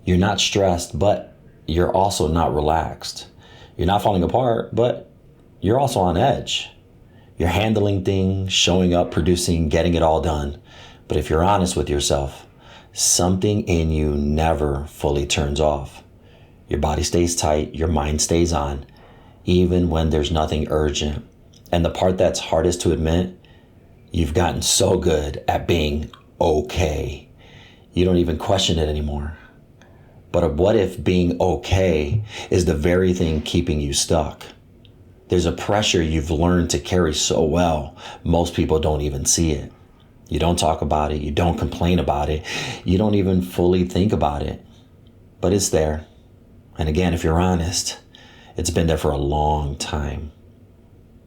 You're not stressed, but you're also not relaxed. You're not falling apart, but you're also on edge. You're handling things, showing up, producing, getting it all done. But if you're honest with yourself, something in you never fully turns off. Your body stays tight, your mind stays on, even when there's nothing urgent. And the part that's hardest to admit, you've gotten so good at being okay. You don't even question it anymore. But what if being okay is the very thing keeping you stuck? There's a pressure you've learned to carry so well, most people don't even see it. You don't talk about it, you don't complain about it, you don't even fully think about it. But it's there. And again, if you're honest, it's been there for a long time.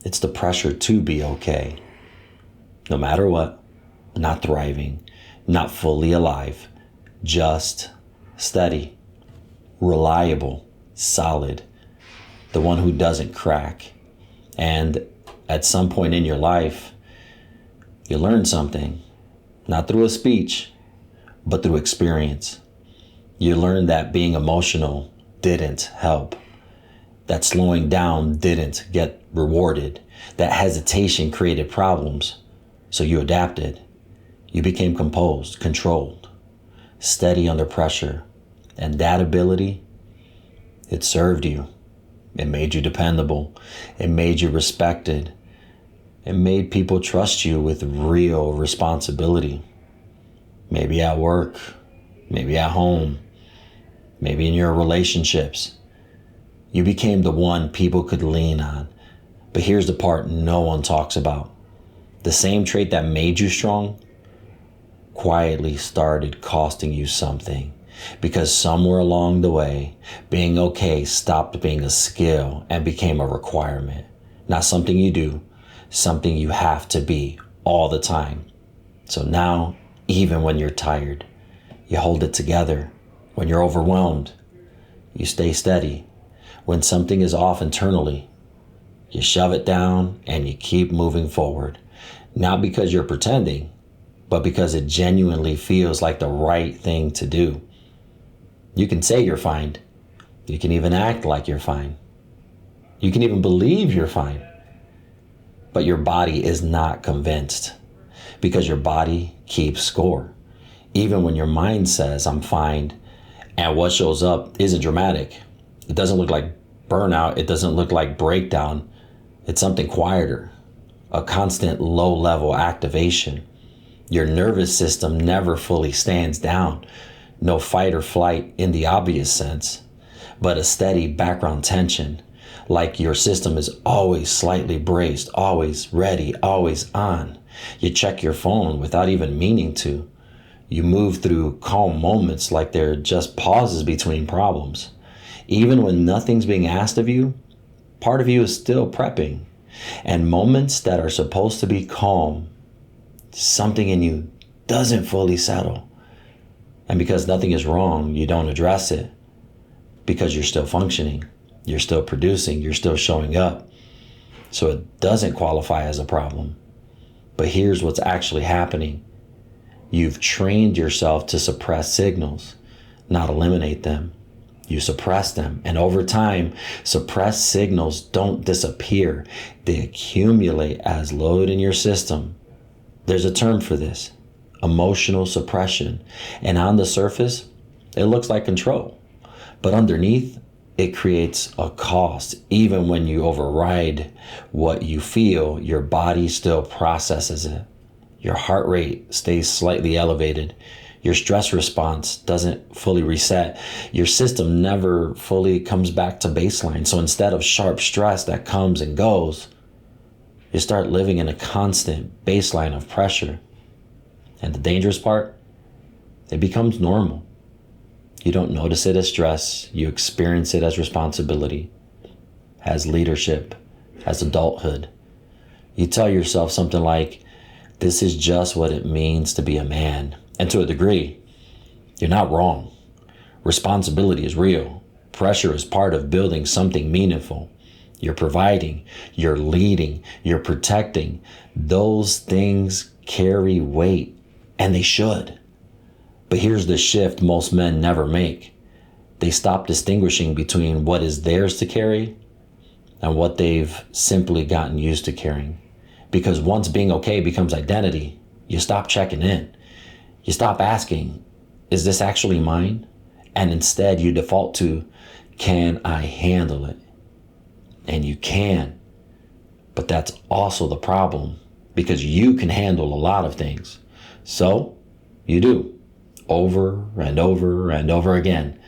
It's the pressure to be okay. No matter what, not thriving, not fully alive, just steady, reliable, solid, the one who doesn't crack. And at some point in your life, you learn something, not through a speech, but through experience. You learn that being emotional didn't help, that slowing down didn't get rewarded, that hesitation created problems. So you adapted. You became composed, controlled, steady under pressure. And that ability, it served you. It made you dependable. It made you respected. It made people trust you with real responsibility. Maybe at work, maybe at home, maybe in your relationships. You became the one people could lean on. But here's the part no one talks about. The same trait that made you strong quietly started costing you something. Because somewhere along the way, being okay stopped being a skill and became a requirement. Not something you do, something you have to be all the time. So now, even when you're tired, you hold it together. When you're overwhelmed, you stay steady. When something is off internally, you shove it down and you keep moving forward. Not because you're pretending, but because it genuinely feels like the right thing to do. You can say you're fine. You can even act like you're fine. You can even believe you're fine. But your body is not convinced because your body keeps score. Even when your mind says, I'm fine, and what shows up isn't dramatic. It doesn't look like burnout. It doesn't look like breakdown. It's something quieter, a constant low-level activation. Your nervous system never fully stands down. No fight or flight in the obvious sense, but a steady background tension, like your system is always slightly braced, always ready, always on. You check your phone without even meaning to. You move through calm moments like they're just pauses between problems. Even when nothing's being asked of you, part of you is still prepping. And moments that are supposed to be calm, something in you doesn't fully settle. And because nothing is wrong, you don't address it. Because you're still functioning, you're still producing, you're still showing up. So it doesn't qualify as a problem. But here's what's actually happening. You've trained yourself to suppress signals, not eliminate them. You suppress them. And over time, suppressed signals don't disappear. They accumulate as load in your system. There's a term for this. Emotional suppression. And on the surface, it looks like control. But underneath, it creates a cost. Even when you override what you feel, your body still processes it. Your heart rate stays slightly elevated. Your stress response doesn't fully reset. Your system never fully comes back to baseline. So instead of sharp stress that comes and goes, you start living in a constant baseline of pressure. And the dangerous part, it becomes normal. You don't notice it as stress. You experience it as responsibility, as leadership, as adulthood. You tell yourself something like, this is just what it means to be a man. And to a degree, you're not wrong. Responsibility is real. Pressure is part of building something meaningful. You're providing, you're leading, you're protecting. Those things carry weight. And they should. But here's the shift most men never make. They stop distinguishing between what is theirs to carry and what they've simply gotten used to carrying. Because once being okay becomes identity, you stop checking in. You stop asking, is this actually mine? And instead you default to, can I handle it? And you can. But that's also the problem, because you can handle a lot of things. So you do, over and over and over again,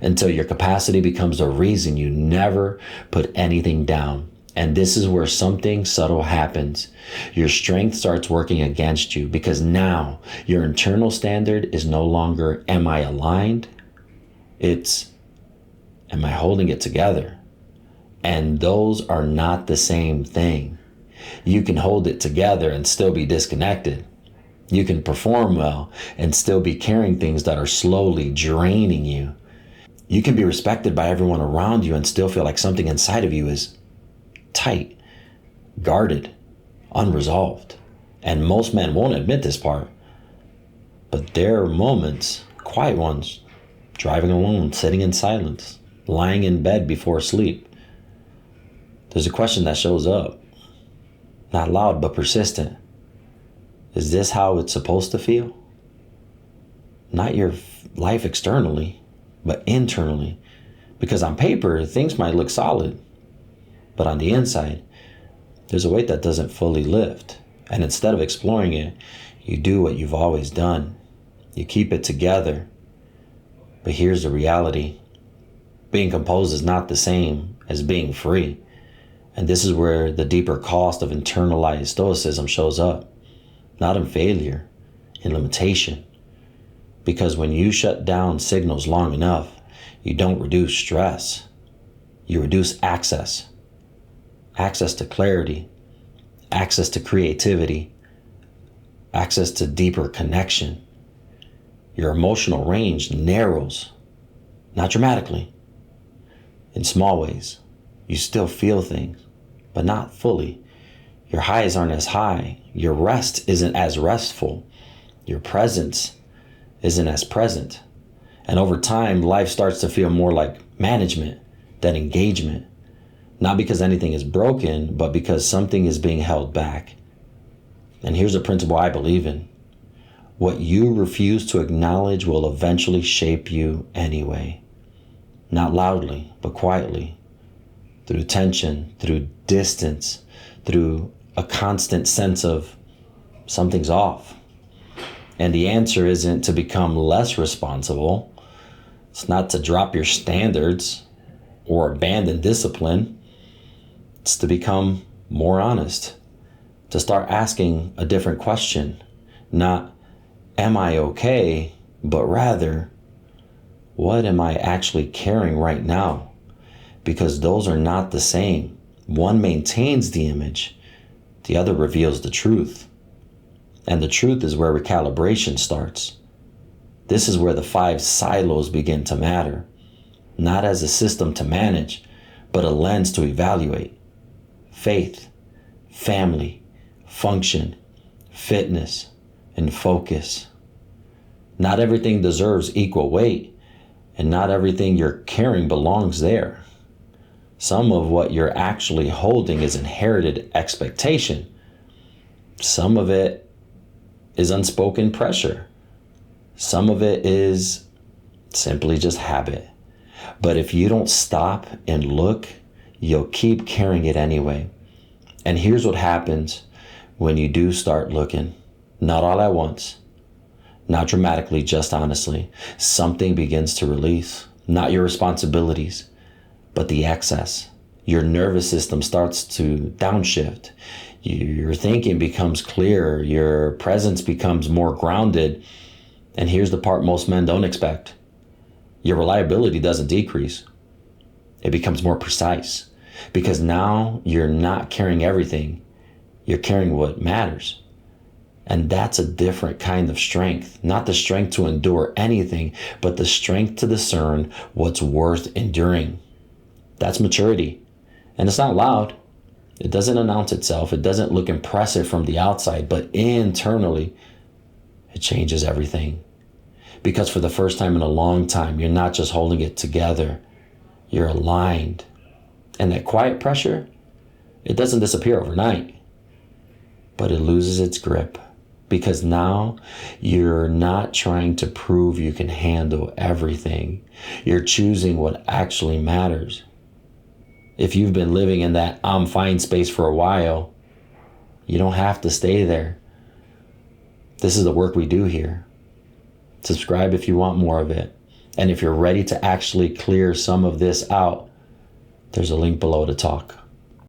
until your capacity becomes the reason you never put anything down. And this is where something subtle happens. Your strength starts working against you, because now your internal standard is no longer, am I aligned? It's, am I holding it together? And those are not the same thing. You can hold it together and still be disconnected. You can perform well and still be carrying things that are slowly draining you. You can be respected by everyone around you and still feel like something inside of you is tight, guarded, unresolved. And most men won't admit this part, but there are moments, quiet ones, driving alone, sitting in silence, lying in bed before sleep. There's a question that shows up, not loud but persistent. Is this how it's supposed to feel? Not your life externally, but internally. Because on paper, things might look solid, but on the inside, there's a weight that doesn't fully lift. And instead of exploring it, you do what you've always done. You keep it together. But here's the reality. Being composed is not the same as being free. And this is where the deeper cost of internalized stoicism shows up. Not in failure, in limitation. Because when you shut down signals long enough, you don't reduce stress. You reduce access. Access to clarity, access to creativity, access to deeper connection. Your emotional range narrows, not dramatically, in small ways. You still feel things, but not fully. Your highs aren't as high. Your rest isn't as restful. Your presence isn't as present. And over time, life starts to feel more like management than engagement. Not because anything is broken, but because something is being held back. And here's a principle I believe in. What you refuse to acknowledge will eventually shape you anyway. Not loudly, but quietly. Through tension, through distance, through a constant sense of something's off. And the answer isn't to become less responsible. It's not to drop your standards or abandon discipline. It's to become more honest, to start asking a different question. Not, am I okay? But rather, what am I actually carrying right now? Because those are not the same. One maintains the image, the other reveals the truth. And the truth is where recalibration starts. This is where the 5 silos begin to matter, not as a system to manage, but a lens to evaluate. Faith, family, function, fitness, and focus. Not everything deserves equal weight, and not everything you're carrying belongs there. Some of what you're actually holding is inherited expectation. Some of it is unspoken pressure. Some of it is simply just habit. But if you don't stop and look, you'll keep carrying it anyway. And here's what happens when you do start looking. Not all at once. Not dramatically, just honestly. Something begins to release. Not your responsibilities, but the excess. Your nervous system starts to downshift. Your thinking becomes clearer. Your presence becomes more grounded. And here's the part most men don't expect. Your reliability doesn't decrease. It becomes more precise. Because now you're not carrying everything. You're carrying what matters. And that's a different kind of strength. Not the strength to endure anything, but the strength to discern what's worth enduring. That's maturity. And it's not loud. It doesn't announce itself. It doesn't look impressive from the outside, but internally, it changes everything. Because for the first time in a long time, you're not just holding it together, you're aligned. And that quiet pressure, it doesn't disappear overnight, but it loses its grip. Because now you're not trying to prove you can handle everything. You're choosing what actually matters. If you've been living in that I'm fine space for a while, you don't have to stay there. This is the work we do here. Subscribe if you want more of it. And if you're ready to actually clear some of this out, there's a link below to talk.